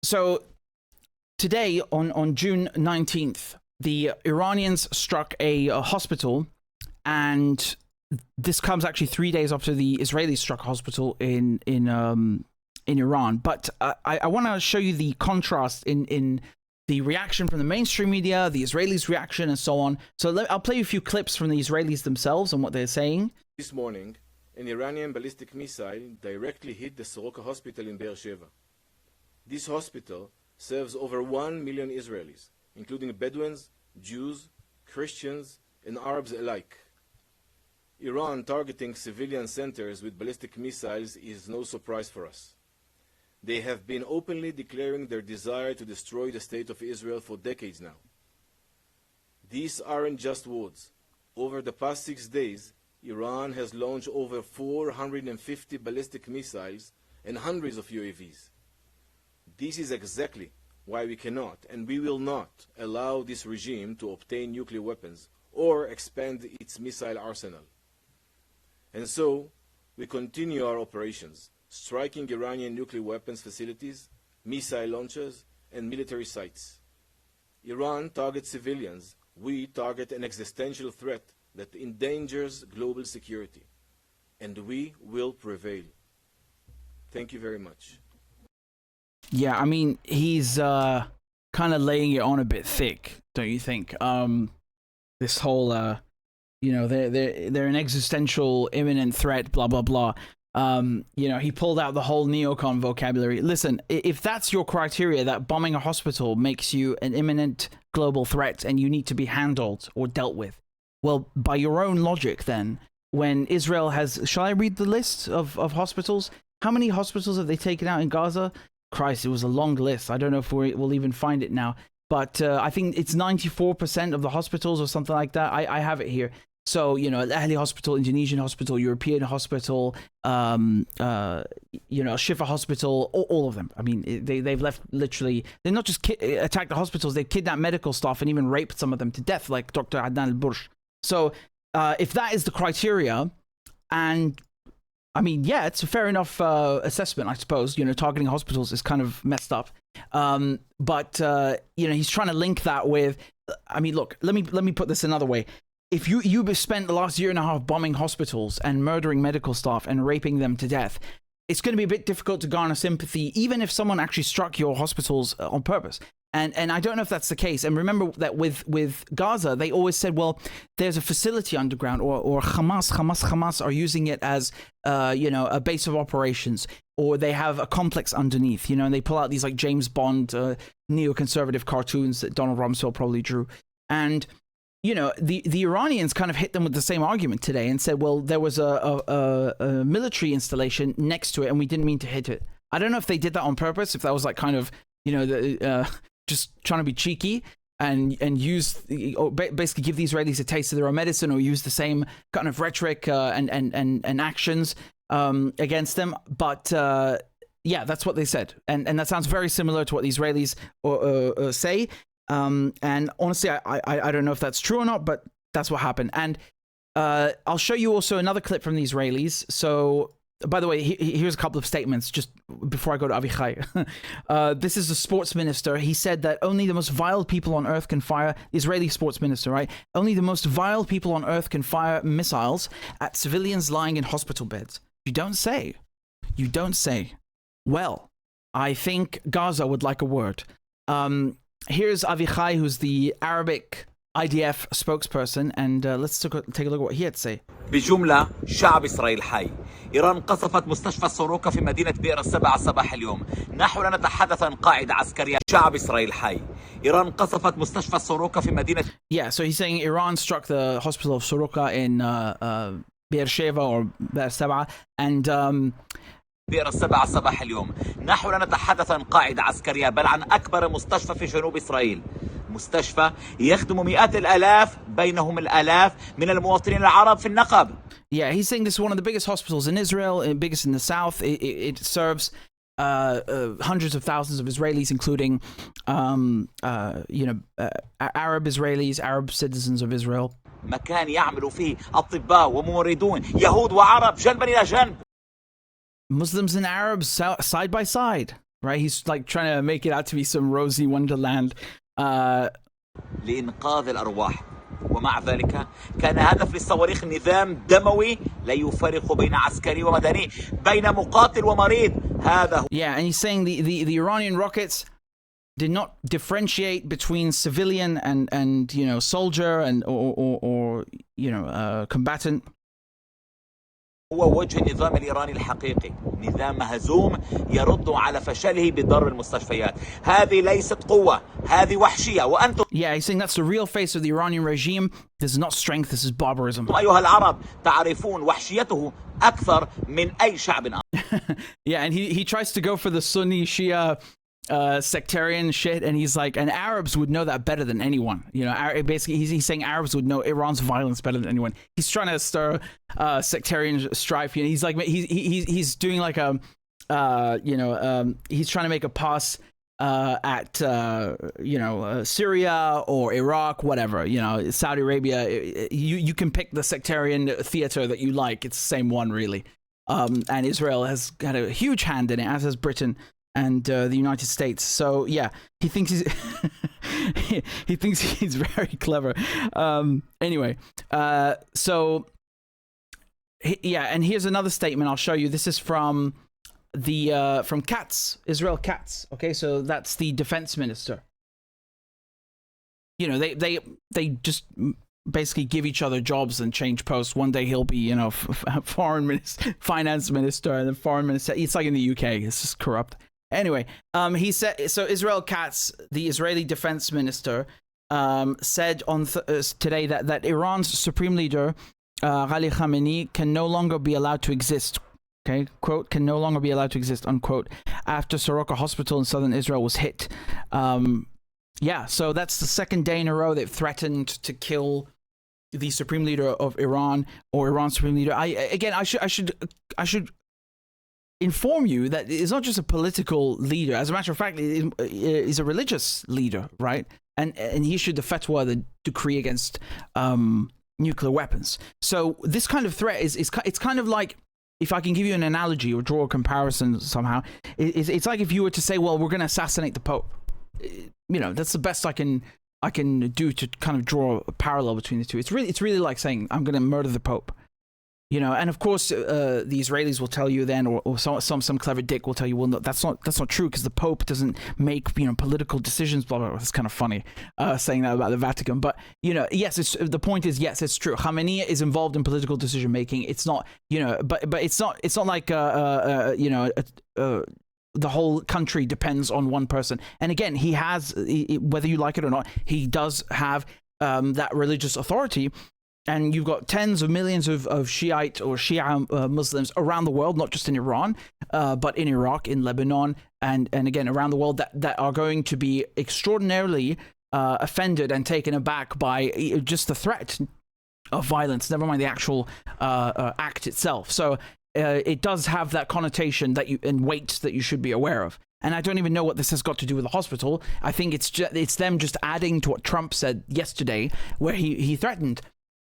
So today, on June 19th, the Iranians struck a hospital, and this comes actually 3 days after the Israelis struck a hospital in Iran. But I want to show you the contrast in the reaction from the mainstream media, the Israelis' reaction, and so on. So I'll play you a few clips from the Israelis themselves and what they're saying. This morning, an Iranian ballistic missile directly hit the Soroka hospital in Beersheba. This hospital serves over 1 million Israelis, including Bedouins, Jews, Christians, and Arabs alike. Iran targeting civilian centers with ballistic missiles is no surprise for us. They have been openly declaring their desire to destroy the state of Israel for decades now. These aren't just words. Over the past 6 days, Iran has launched over 450 ballistic missiles and hundreds of UAVs. This is exactly why we cannot and we will not allow this regime to obtain nuclear weapons or expand its missile arsenal. And so, we continue our operations, striking Iranian nuclear weapons facilities, missile launchers, and military sites. Iran targets civilians. We target an existential threat that endangers global security. And we will prevail. Thank you very much. Yeah, I mean, he's kind of laying it on a bit thick, don't you think? This whole, they're an existential, imminent threat, blah, blah, blah. He pulled out the whole neocon vocabulary. Listen, if that's your criteria, that bombing a hospital makes you an imminent global threat and you need to be handled or dealt with, well, by your own logic then, when Israel has... Shall I read the list of hospitals? How many hospitals have they taken out in Gaza? Christ, it was a long list. I don't know if we'll even find it now. But I think it's 94% of the hospitals or something like that. I have it here. So, Al-Ahli Hospital, Indonesian Hospital, European Hospital, Shifa Hospital, all of them. I mean, they've left literally... They're not just attacked the hospitals, they've kidnapped medical staff and even raped some of them to death, like Dr. Adnan al-Bursh. So, if that is the criteria, and... I mean, yeah, it's a fair enough assessment, I suppose. Targeting hospitals is kind of messed up. But he's trying to link that with... I mean, look, let me put this another way. If you spent the last year and a half bombing hospitals and murdering medical staff and raping them to death, it's going to be a bit difficult to garner sympathy, even if someone actually struck your hospitals on purpose. And I don't know if that's the case. And remember that with Gaza, they always said, well, there's a facility underground, or Hamas are using it as, a base of operations, or they have a complex underneath, and they pull out these like James Bond neoconservative cartoons that Donald Rumsfeld probably drew. And, the Iranians kind of hit them with the same argument today and said, well, there was a military installation next to it and we didn't mean to hit it. I don't know if they did that on purpose, if that was like kind of, just trying to be cheeky and use, or basically give the Israelis a taste of their own medicine, or use the same kind of rhetoric and actions against them. But yeah, that's what they said, and that sounds very similar to what the Israelis say. And honestly, I don't know if that's true or not, but that's what happened. And I'll show you also another clip from the Israelis. So, by the way, here's a couple of statements just before I go to Avichai. This is the sports minister. He said that only the most vile people on earth can fire, Israeli sports minister, right? Only the most vile people on earth can fire missiles at civilians lying in hospital beds. You don't say. You don't say. Well, I think Gaza would like a word. Here's Avichai, who's the Arabic IDF spokesperson, and let's take a look at what he had to say. بجملة شعب إسرائيل حي. إيران قصفت مستشفى سوروكا في مدينة بئر السبع صباح اليوم. نحن نتحدث عن قاعدة عسكرية. شعب إسرائيل حي. إيران قصفت مستشفى سوروكا في مدينة. Yeah, so he's saying Iran struck the hospital of Soroka in Beersheba or Be'er Sab'a, and بئر السبع صباح اليوم. نحن نتحدث عن قاعدة عسكرية، بل عن أكبر مستشفى في جنوب إسرائيل. مستشفى يخدم مئات الآلاف، بينهم الآلاف من المواطنين العرب في النقب. Yeah, he's saying this is one of the biggest hospitals in Israel, biggest in the south. It serves hundreds of thousands of Israelis, including Arab Israelis, Arab citizens of Israel. مكان يعمل فيه أطباء وممرضون يهود وعرب جنبا إلى جنب. Muslims and Arabs side by side. right? He's like trying to make it out to be some rosy wonderland. لإنقاذ الأرواح. ومع ذلك كان هدف للصواريخ نظام دموي لا يفرق بين عسكري ومدني بين مقاتل ومريض. هذا هو. Yeah, and he's saying the Iranian rockets did not differentiate between civilian and you know, soldier and or you know, combatant. هو وجه النظام الإيراني الحقيقي، نظام مهزوم يرد على فشله بضرب المستشفيات. هذه ليست قوة، هذه وحشية. وأنتم Yeah, he's saying that's the real face of the Iranian regime. This is not strength, this is barbarism. أيها العرب تعرفون وحشيته أكثر من أي شعب آخر. Yeah, and he tries to go for the Sunni Shia sectarian shit, and he's like, and Arabs would know that better than anyone. You know, basically he's saying Arabs would know Iran's violence better than anyone. He's trying to stir sectarian strife. You know, he's like he's doing like a you know, he's trying to make a pass at you know, Syria or Iraq, whatever, you know, Saudi Arabia. You can pick the sectarian theater that you like. It's the same one, really. And Israel has had a huge hand in it, as has Britain and the United States. So yeah, he thinks he's he thinks he's very clever. Anyway, so yeah, and here's another statement I'll show you. This is from the from Katz, Israel Katz. Okay, so that's the defense minister. You know, they just basically give each other jobs and change posts. One day he'll be, you know, foreign minister, finance minister, and then foreign minister. It's like in the UK. It's just corrupt. Anyway, he said, so Israel Katz, the Israeli defense minister, said on today that Iran's supreme leader, Ali Khamenei, can no longer be allowed to exist. Okay, quote, can no longer be allowed to exist, unquote, after Soroka Hospital in southern Israel was hit. Yeah, so that's the second day in a row they've threatened to kill the supreme leader of Iran, or Iran's supreme leader. I should inform you that it's not just a political leader. As a matter of fact, he's a religious leader, right? And he issued the fatwa, the decree against nuclear weapons. So this kind of threat is it's kind of like, if I can give you an analogy or draw a comparison somehow, it's like if you were to say, well, we're going to assassinate the Pope. You know, that's the best I can do to kind of draw a parallel between the two. It's really like saying, I'm going to murder the Pope. You know, and of course, the Israelis will tell you then, or some clever dick will tell you, well, no, that's not true, because the Pope doesn't make, you know, political decisions. Blah blah blah. It's kind of funny saying that about the Vatican, but you know, yes, the point is, yes, it's true. Khamenei is involved in political decision making. It's not, you know, but it's not like you know, the whole country depends on one person. And again, he has, whether you like it or not, he does have that religious authority. And you've got tens of millions of Shiite or Shia Muslims around the world, not just in Iran, but in Iraq, in Lebanon, and again around the world that are going to be extraordinarily offended and taken aback by just the threat of violence, never mind the actual act itself. So it does have that connotation and weight that you should be aware of. And I don't even know what this has got to do with the hospital. I think it's them just adding to what Trump said yesterday, where he threatened,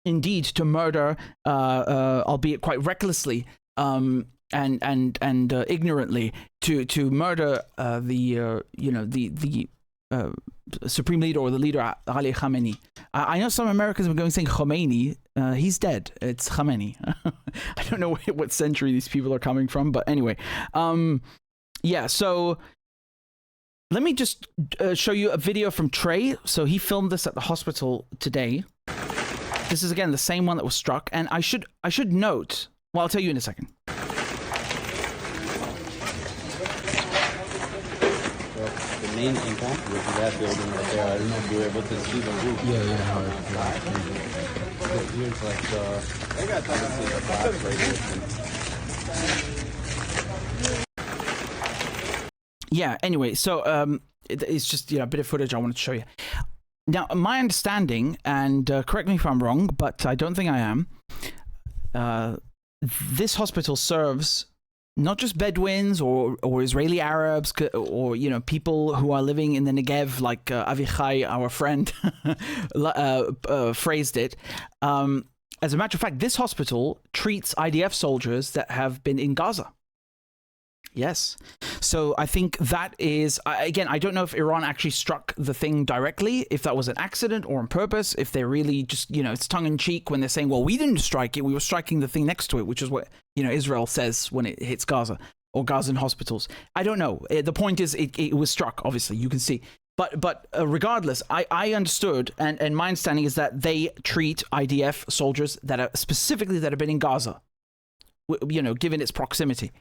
indeed, to murder, albeit quite recklessly and ignorantly, to murder the supreme leader, or the leader Ali Khamenei. I know some Americans have been saying Khomeini. He's dead. It's Khamenei. I don't know what century these people are coming from, but anyway, yeah. So let me just show you a video from Trey. So he filmed this at the hospital today. This is again the same one that was struck, and I should note. Well, I'll tell you in a second. The main impact was that building right there. I don't know if you were able to see the roof. Yeah. Here's like Yeah. Anyway, so it's just, you know, a bit of footage I wanted to show you. Now, my understanding, and correct me if I'm wrong, but I don't think I am, this hospital serves not just Bedouins or Israeli Arabs, or, you know, people who are living in the Negev, like Avichai, our friend, phrased it. As a matter of fact, this hospital treats IDF soldiers that have been in Gaza. Yes. So I think that is, again, I don't know if Iran actually struck the thing directly, if that was an accident or on purpose, if they're really just, it's tongue in cheek when they're saying, well, we didn't strike it, we were striking the thing next to it, which is what, Israel says when it hits Gaza or Gazan hospitals. I don't know. The point is it was struck, obviously, you can see. But regardless, I understood, and my understanding is that they treat IDF soldiers that have been in Gaza, given its proximity.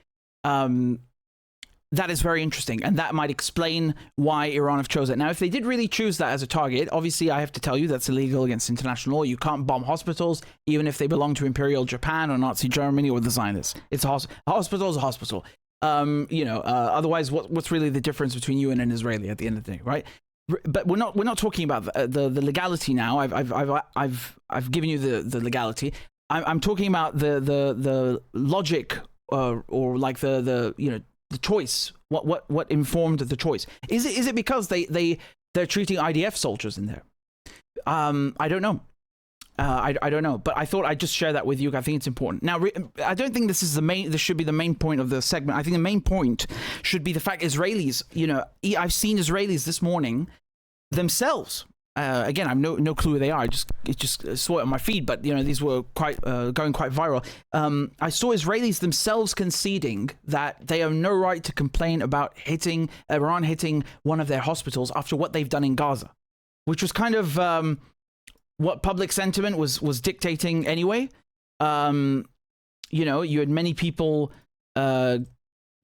That is very interesting, and that might explain why Iran have chosen it. Now, if they did really choose that as a target, obviously I have to tell you that's illegal against international law. You can't bomb hospitals, even if they belong to Imperial Japan or Nazi Germany or the Zionists. It's a hospital is a hospital. Otherwise, what's really the difference between you and an Israeli at the end of the day, right? But we're not talking about the legality now. I've given you the legality. I'm talking about the logic. Or like the choice, what informed the choice? Is it because they're treating IDF soldiers in there? I don't know. I don't know, but I thought I'd just share that with you. I think it's important. Now, I don't think this should be the main point of the segment. I think the main point should be the fact Israelis. I've seen Israelis this morning themselves. Again, I've no clue who they are. I just saw it on my feed, but these were going quite viral. I saw Israelis themselves conceding that they have no right to complain about Iran hitting one of their hospitals after what they've done in Gaza, which was kind of what public sentiment was dictating anyway. You had many people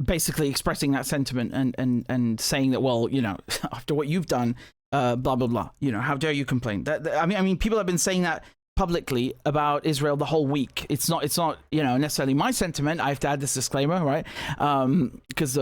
basically expressing that sentiment and saying that, well, after what you've done. Blah blah blah. How dare you complain? I mean, people have been saying that publicly about Israel the whole week. It's not necessarily my sentiment. I have to add this disclaimer, right? Because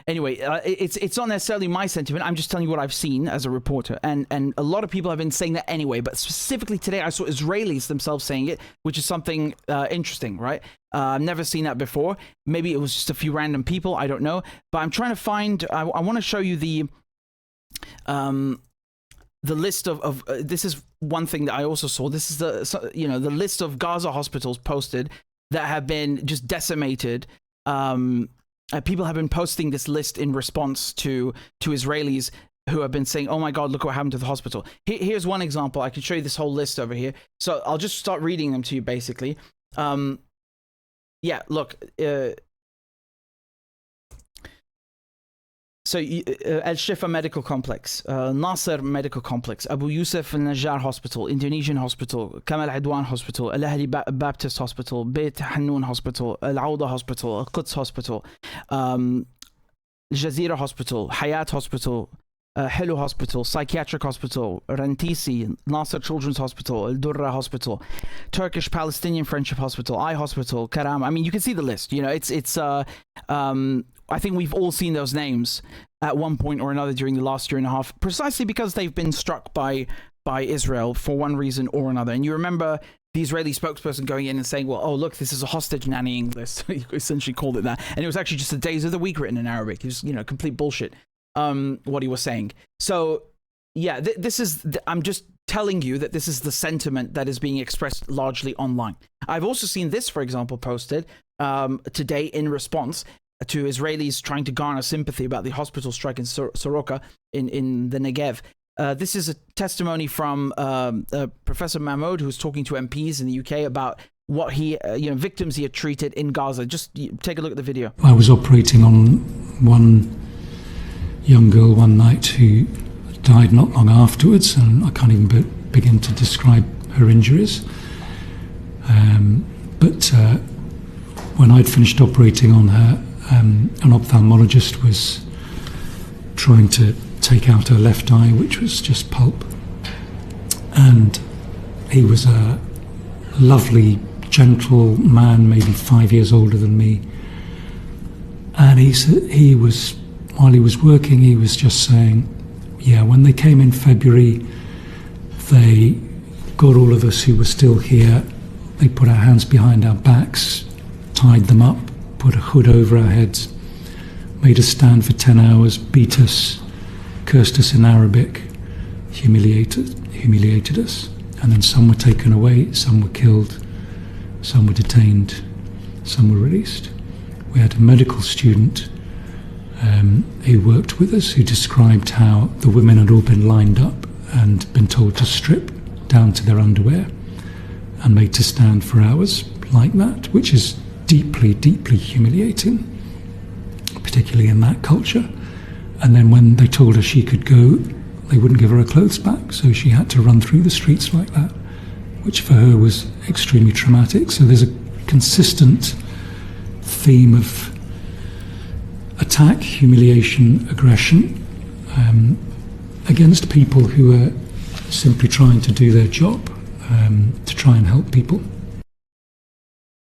anyway, it's not necessarily my sentiment. I'm just telling you what I've seen as a reporter, and a lot of people have been saying that anyway. But specifically today, I saw Israelis themselves saying it, which is something interesting, right? I've never seen that before. Maybe it was just a few random people. I don't know. But I'm trying to find. I want to show you the list of this is one thing that I also saw. This is the list of Gaza hospitals posted that have been just decimated. People have been posting this list in response to Israelis who have been saying, "Oh my God, look what happened to the hospital." Here's one example. I can show you this whole list over here. So I'll just start reading them to you. Basically, look. So, Al Shifa Medical Complex, Nasser Medical Complex, Abu Yusuf Al Najjar Hospital, Indonesian Hospital, Kamal Adwan Hospital, Al Ahli Baptist Hospital, Beit Hannoun Hospital, Al Awda Hospital, Al Quds Hospital, Al Jazeera Hospital, Hayat Hospital, Hello Hospital, Psychiatric Hospital, Rantisi, Nasser Children's Hospital, Al Durra Hospital, Turkish Palestinian Friendship Hospital, Eye Hospital, Karam. I mean, you can see the list. I think we've all seen those names at one point or another during the last year and a half, precisely because they've been struck by Israel for one reason or another. And you remember the Israeli spokesperson going in and saying, well, oh, look, this is a hostage nannying list. He essentially called it that. And it was actually just the days of the week written in Arabic. It was, complete bullshit, what he was saying. So, yeah, I'm just telling you that this is the sentiment that is being expressed largely online. I've also seen this, for example, posted today in response to Israelis trying to garner sympathy about the hospital strike in Soroka in the Negev. This is a testimony from Professor Mahmoud, who's talking to MPs in the UK about what victims he had treated in Gaza. Just take a look at the video. I was operating on one young girl one night who died not long afterwards, and I can't even begin to describe her injuries. But when I'd finished operating on her, an ophthalmologist was trying to take out her left eye, which was just pulp. And he was a lovely, gentle man, maybe 5 years older than me. And he was, while he was working, he was just saying, yeah, when they came in February, they got all of us who were still here, they put our hands behind our backs, tied them up, put a hood over our heads, made us stand for 10 hours, beat us, cursed us in Arabic, humiliated us. And then some were taken away, some were killed, some were detained, some were released. We had a medical student who worked with us who described how the women had all been lined up and been told to strip down to their underwear and made to stand for hours like that, which is deeply, deeply humiliating, particularly in that culture. And then when they told her she could go, they wouldn't give her her clothes back, so she had to run through the streets like that, which for her was extremely traumatic. So there's a consistent theme of attack, humiliation, aggression against people who are simply trying to do their job, to try and help people.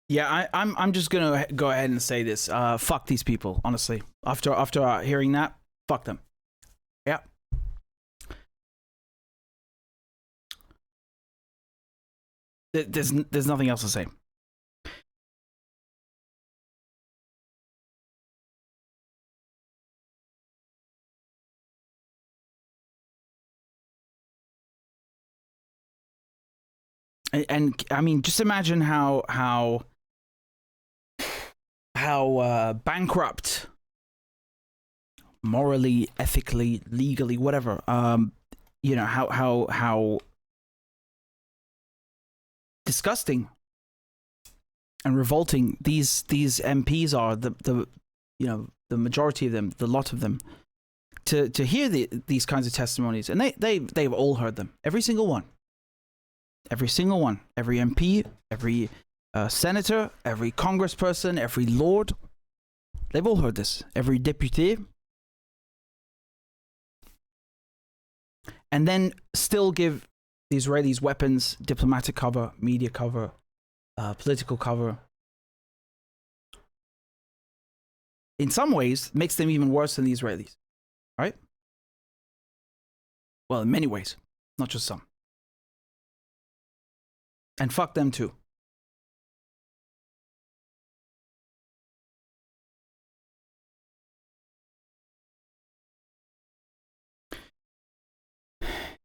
Yeah, I'm just gonna go ahead and say this. Fuck these people, honestly. After hearing that, fuck them. Yeah. There's nothing else to say. And I mean, just imagine how bankrupt, morally, ethically, legally, whatever. You know, how disgusting and revolting these MPs are. The you know, the majority of them, the lot of them, to hear these kinds of testimonies, and they've all heard them, every single one. Every single one, every MP, every senator, every congressperson, every lord, they've all heard this. Every député. And then still give the Israelis weapons, diplomatic cover, media cover, political cover. In some ways, makes them even worse than the Israelis, right? Well, in many ways, not just some. And fuck them too.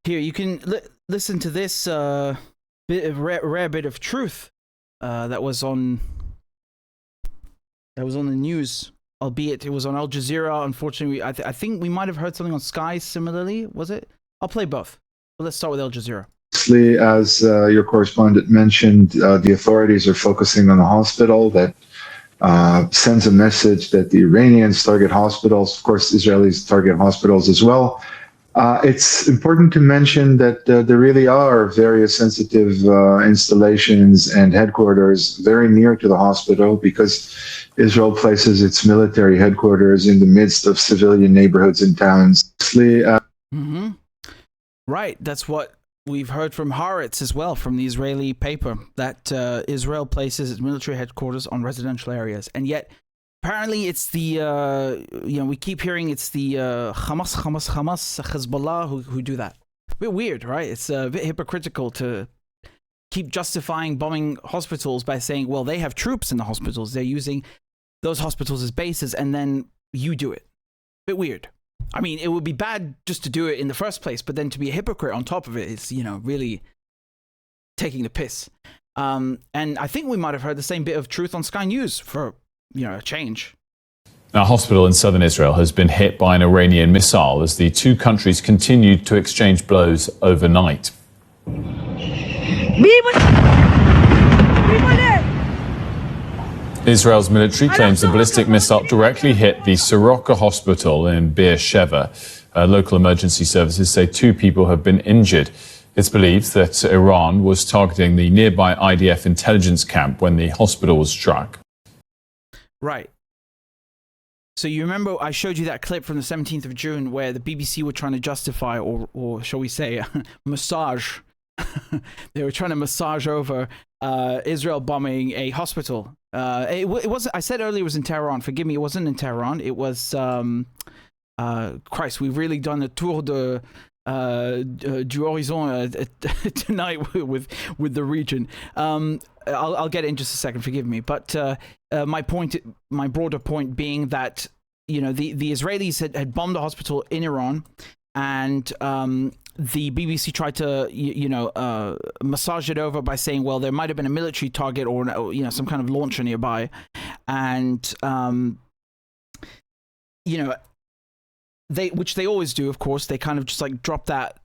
Here, you can listen to this rare bit of truth that was on the news, albeit it was on Al Jazeera. Unfortunately, I think we might have heard something on Sky similarly. Was it? I'll play both. But let's start with Al Jazeera. As your correspondent mentioned, the authorities are focusing on the hospital. That sends a message that the Iranians target hospitals. Of course, Israelis target hospitals as well. It's important to mention that there really are various sensitive installations and headquarters very near to the hospital, because Israel places its military headquarters in the midst of civilian neighborhoods and towns. Right, that's what we've heard from Haaretz as well, from the Israeli paper, that Israel places its military headquarters on residential areas. And yet, apparently it's the, we keep hearing it's the Hamas, Hezbollah who do that. A bit weird, right? It's a bit hypocritical to keep justifying bombing hospitals by saying, well, they have troops in the hospitals. They're using those hospitals as bases, and then you do it. Bit weird. I mean, it would be bad just to do it in the first place, but then to be a hypocrite on top of it is, really taking the piss. And I think we might have heard the same bit of truth on Sky News for, a change. A hospital in southern Israel has been hit by an Iranian missile as the two countries continued to exchange blows overnight. Israel's military claims the ballistic missile directly hit the Soroka hospital in Beersheba. Local emergency services say 2 people have been injured. It's believed that Iran was targeting the nearby IDF intelligence camp when the hospital was struck. Right. So you remember I showed you that clip from the 17th of June where the BBC were trying to justify, or shall we say, massage. They were trying to massage over Israel bombing a hospital. It wasn't. I said earlier it was in Tehran. Forgive me, it wasn't in Tehran. It was. Christ, we've really done a tour du horizon tonight with the region. I'll get it in just a second. Forgive me, but my broader point being that the Israelis had bombed a hospital in Iran, and the BBC tried to, massage it over by saying, well, there might have been a military target or some kind of launcher nearby, and which they always do, of course. They kind of just like drop that,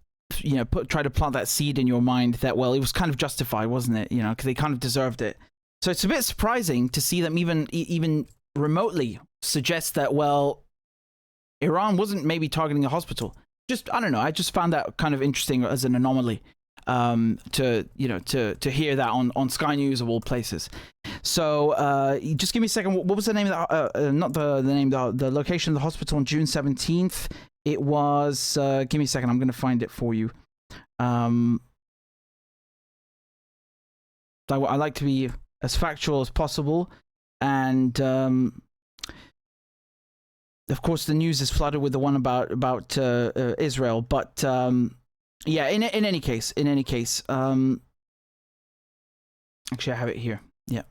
try to plant that seed in your mind that, well, it was kind of justified, wasn't it? Because they kind of deserved it. So it's a bit surprising to see them even remotely suggest that, well, Iran wasn't maybe targeting a hospital. I don't know. I just found that kind of interesting as an anomaly, to hear that on Sky News of all places. So just give me a second. What was the name of not the name, the location of the hospital on June 17th? It was, give me a second. I'm going to find it for you. I like to be as factual as possible. And of course, the news is flooded with the one about Israel. But yeah, in any case, actually, I have it here. Yeah.